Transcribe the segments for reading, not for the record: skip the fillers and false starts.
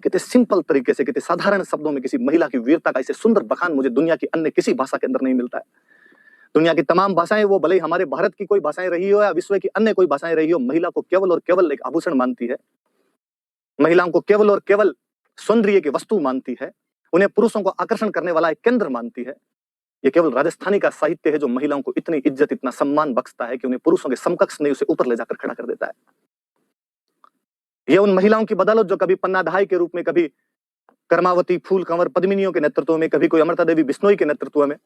कितने सिंपल तरीके से, कितने साधारण शब्दों में किसी महिला की वीरता का ऐसे सुंदर बखान मुझे दुनिया की अन्य किसी भाषा के अंदर नहीं मिलता है। दुनिया की तमाम भाषाएं, वो भले ही हमारे भारत की कोई भाषाएं रही हो या विश्व की अन्य कोई भाषाएं रही हो, महिला को केवल और केवल एक आभूषण मानती है, महिलाओं को केवल और केवल सौंदर्य की वस्तु मानती है, उन्हें पुरुषों को आकर्षण करने वाला एक केंद्र मानती है। ये केवल राजस्थानी का साहित्य है जो महिलाओं को इतनी इज्जत, इतना सम्मान बख्शता है कि उन्हें पुरुषों के समकक्ष नहीं, उसे ऊपर ले जाकर खड़ा कर देता है। ये उन महिलाओं की बदौलत जो कभी पन्नाधाई के रूप में, कभी कर्मावती, फूल कंवर, पद्मिनियों के नेतृत्व में, कभी कोई अमृता देवी बिश्नोई के नेतृत्व में,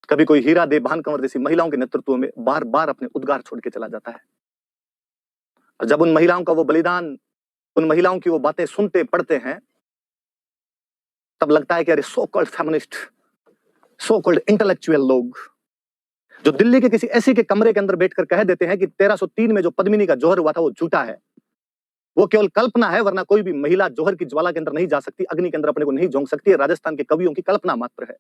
कभी कोई हीरा दे भान कंवर जैसी महिलाओं के नेतृत्व में बार बार अपने उद्गार छोड़ के चला जाता है। और जब उन महिलाओं का वो बलिदान, उन महिलाओं की वो बातें सुनते पढ़ते हैं, तब लगता है कि अरे so called feminist, so called intellectual लोग जो दिल्ली के किसी ऐसी के कमरे के अंदर बैठकर कह देते हैं कि 1303 में जो पद्मिनी का जौहर हुआ था वो झूठा है, वो केवल कल्पना है, वरना कोई भी महिला जौहर की ज्वाला के अंदर नहीं जा सकती, अग्नि के अंदर अपने को नहीं झोंक सकती है, राजस्थान के कवियों की कल्पना मात्र है।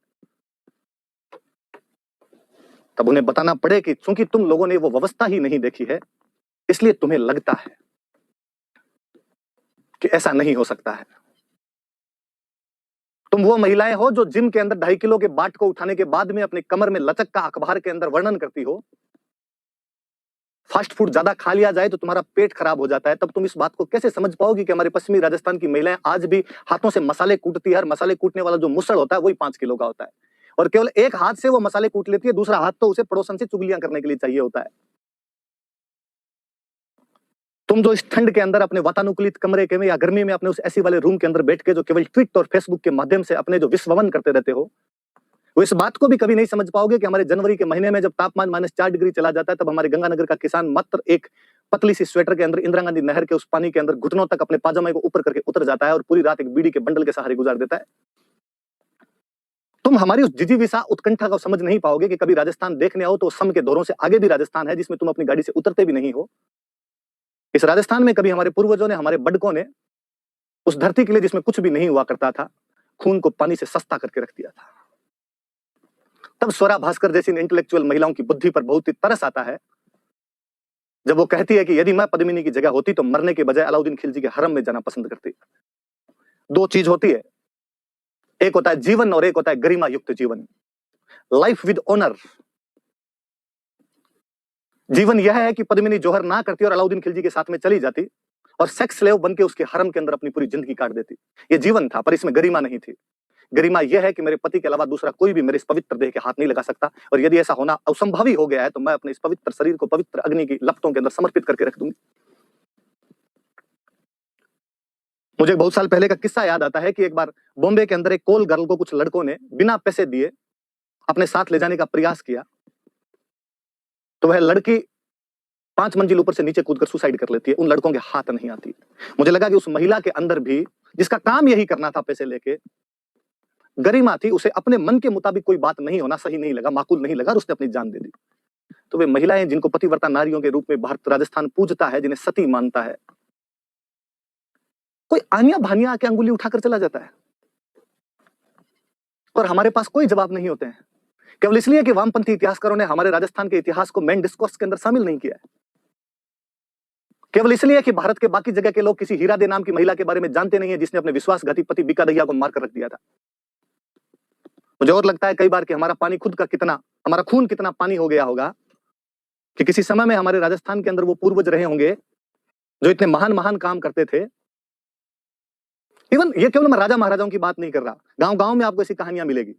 तब उन्हें बताना पड़े कि चूंकि तुम लोगों ने वो व्यवस्था ही नहीं देखी है, इसलिए तुम्हें लगता है कि ऐसा नहीं हो सकता है। तुम वो महिलाएं हो जो जिम के अंदर 2.5 किलो के बाट को उठाने के बाद में अपने कमर में लचक का अखबार के अंदर वर्णन करती हो। फास्ट फूड ज्यादा खा लिया जाए तो तुम्हारा पेट खराब हो जाता है, तब तुम इस बात को कैसे समझ पाओगी कि हमारे पश्चिमी राजस्थान की महिलाएं आज भी हाथों से मसाले कूटती है, और मसाले कूटने वाला जो मुसड़ होता है वही 5 किलो का होता है, और केवल एक हाथ से वो मसाले कूट लेती है, दूसरा हाथ तो उसे पड़ोसन से चुगलियां करने के लिए चाहिए होता है। तुम जो इस ठंड के अंदर अपने वातानुकूलित कमरे के में या गर्मी में अपने उस एसी वाले रूम के अंदर बैठ के जो केवल ट्वीट और फेसबुक के माध्यम से अपने जो विश्ववन करते रहते हो, वो इस बात को भी कभी नहीं समझ पाओगे कि हमारे जनवरी के महीने में जब तापमान -4 डिग्री चला जाता है, तब हमारे गंगानगर का किसान मात्र एक पतली सी स्वेटर के अंदर इंदिरा गांधी नहर के उस पानी के अंदर घुटनों तक अपने पाजामे को ऊपर करके उतर जाता है और पूरी रात एक बीड़ी के बंडल के सहारे गुजार देता है। तुम हमारी उस जिजीविषा उत्कंठा को समझ नहीं पाओगे कि कभी राजस्थान देखने आओ तो सम के दौरों से आगे भी राजस्थान है, जिसमें तुम अपनी गाड़ी से उतरते भी नहीं हो। इस राजस्थान में कभी हमारे पूर्वजों ने, हमारे बड़कों ने उस धरती के लिए जिसमें कुछ भी नहीं हुआ करता था, खून को पानी से सस्ता करके रख दिया था। तब स्वरा भास्कर जैसी इंटेलेक्चुअल महिलाओं की बुद्धि पर बहुत ही तरस आता है, जब वो कहती है कि यदि मैं पद्मिनी की जगह होती तो मरने के बजाय अलाउद्दीन खिलजी के हरम में जाना पसंद करती। दो चीज होती है, एक होता है जीवन और एक होता है गरिमा युक्त जीवन, लाइफ विद ऑनर। जीवन यह है कि पद्मिनी जौहर ना करती और अलाउद्दीन खिलजी के साथ में चली जाती और सेक्स स्लेव बन के उसके हरम के अंदर अपनी पूरी जिंदगी काट देती। ये जीवन था, पर इसमें गरिमा नहीं थी। गरिमा यह है कि मेरे पति के अलावा दूसरा कोई भी मेरे इस पवित्र देह के हाथ नहीं लगा सकता, और यदि ऐसा होना असंभव ही हो गया है तो मैं अपने इस पवित्र शरीर को पवित्र अग्नि की लपटों के अंदर समर्पित करके रख दूंगी। मुझे बहुत साल पहले का किस्सा याद आता है कि एक बार बॉम्बे के अंदर एक कोल गर्ल को कुछ लड़कों ने बिना पैसे दिए अपने साथ ले जाने का प्रयास किया, तो वह लड़की 5 मंजिल ऊपर से नीचे कूदकर सुसाइड कर लेती है। उन लड़कों के हाथ नहीं आती। मुझे लगा कि उस महिला के अंदर भी, जिसका काम यही करना था पैसे लेके, गरिमा थी। उसे अपने मन के मुताबिक कोई बात नहीं होना सही नहीं लगा, माकूल नहीं लगा, और उसने अपनी जान दे दी। तो वे महिलाएं जिनको पतिव्रता नारियों के रूप में भारत राजस्थान पूजता है, जिन्हें सती मानता है, कोई आनिया भानिया आके अंगुली उठाकर चला जाता है और हमारे पास कोई जवाब नहीं होते हैं, केवल इसलिए कि वामपंथी इतिहासकारों ने हमारे राजस्थान के इतिहास को मेन डिस्कोर्स के अंदर शामिल नहीं किया है, केवल इसलिए कि भारत के बाकी जगह के लोग किसी हीरा दे नाम की महिला के बारे में जानते नहीं है, जिसने अपने विश्वासघाती पति बीका दहिया को मारकर रख दिया था। मुझे और लगता है कई बार कि हमारा पानी खुद का कितना, हमारा खून कितना पानी हो गया होगा कि किसी समय में हमारे राजस्थान के अंदर वो पूर्वज रहे होंगे जो इतने महान महान काम करते थे। इवन ये केवल मैं राजा महाराजाओं की बात नहीं कर रहा, गांव गांव में आपको ऐसी कहानियां मिलेगी।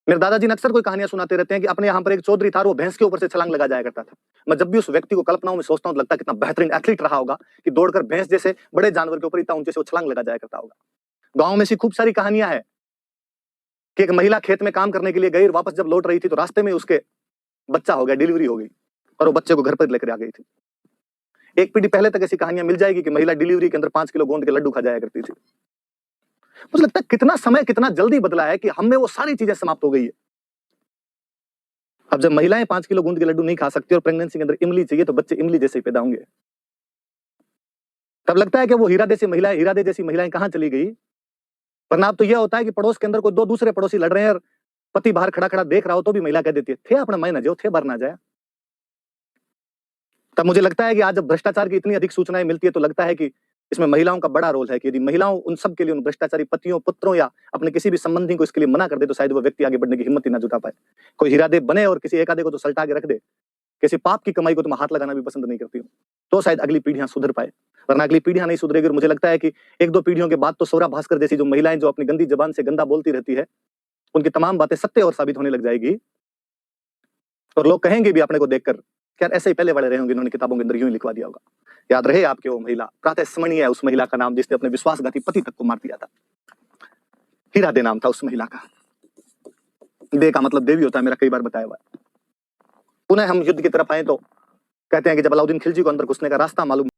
मेरे दादाजी ने अक्सर कोई कहानियां सुनाते रहते हैं कि अपने यहाँ पर एक चौधरी था, वो भैंस के ऊपर से छलांग लगा जाया करता था। मैं जब भी उस व्यक्ति को कल्पनाओं में सोचता हूं तो लगता है कितना बेहतरीन एथलीट रहा होगा कि दौड़कर भैंस जैसे बड़े जानवर के ऊपर इतना ऊंचे से वो छलांग लगा जाया करता होगा। गाँव में ऐसी खूब सारी कहानियां हैं कि एक महिला खेत में काम करने के लिए गई, वापस जब लौट रही थी तो रास्ते में उसके बच्चा हो गया, डिलीवरी हो गई, और वो बच्चे को घर पर लेकर आ गई थी। एक पीढ़ी पहले तक ऐसी कहानियां मिल जाएगी कि महिला डिलीवरी के अंदर 5 किलो गोंद के लड्डू खा जाया करती थी। मुझे लगता है कितना समय कितना जल्दी बदला है कि हम में वो सारी चीजें समाप्त हो गई है। अब जब महिलाएं 5 किलो गोंद के लड्डू नहीं खा सकती और प्रेगनेंसी के अंदर इमली चाहिए, तो बच्चे इमली जैसे ही पैदा होंगे। तब लगता है कि वो हीरा दे जैसी महिलाएं कहां चली गई। परिणाम तो यह होता है कि पड़ोस के अंदर कोई 2 दूसरे पड़ोसी लड़ रहे हैं और पति बाहर खड़ा खड़ा देख रहा हो तो भी महिला कह देती है, थे अपना मैं न जाओ, थे बाहर ना जाए। तब मुझे लगता है कि आज जब भ्रष्टाचार की इतनी अधिक सूचनाएं मिलती है तो लगता है कि इसमें महिलाओं का बड़ा रोल है कि यदि महिलाओं उन सब के लिए, उन भ्रष्टाचारी पतियों, पुत्रों या अपने किसी भी संबंधी को इसके लिए मना कर दे, तो शायद वो व्यक्ति आगे बढ़ने की हिम्मत ही ना जुटा पाए। कोई हीरादेव बने और किसी एक आधे को तो सल्टा के रख दे, किसी पाप की कमाई को तुम हाथ लगाना भी पसंद नहीं करती हो, तो शायद अगली पीढ़ियां सुधर पाए। वरना अगली पीढ़ियां नहीं सुधरेगी। और मुझे लगता है कि एक दो पीढ़ियों के बाद तो सौरा भास्कर जैसी जो महिलाएं जो अपनी गंदी जबान से गंदा बोलती रहती है, उनकी तमाम बातें सत्य और साबित होने लग जाएगी। और लोग कहेंगे भी अपने को देखकर, यार ऐसे ही पहले वाले रहे होंगे, इन्होंने किताबों के अंदर यूं ही लिखवा दिया होगा। याद रहे आपके वो महिला, प्रातः स्मरणीय है उस महिला का नाम जिसने अपने विश्वासघाती पति तक को मार दिया था। हीरा दे नाम था उस महिला का। दे का मतलब देवी होता है, मेरा कई बार बताया हुआ है। पुनः हम युद्ध की तरफ आए तो कहते हैं कि जब अलाउद्दीन खिलजी को अंदर घुसने का रास्ता मालूम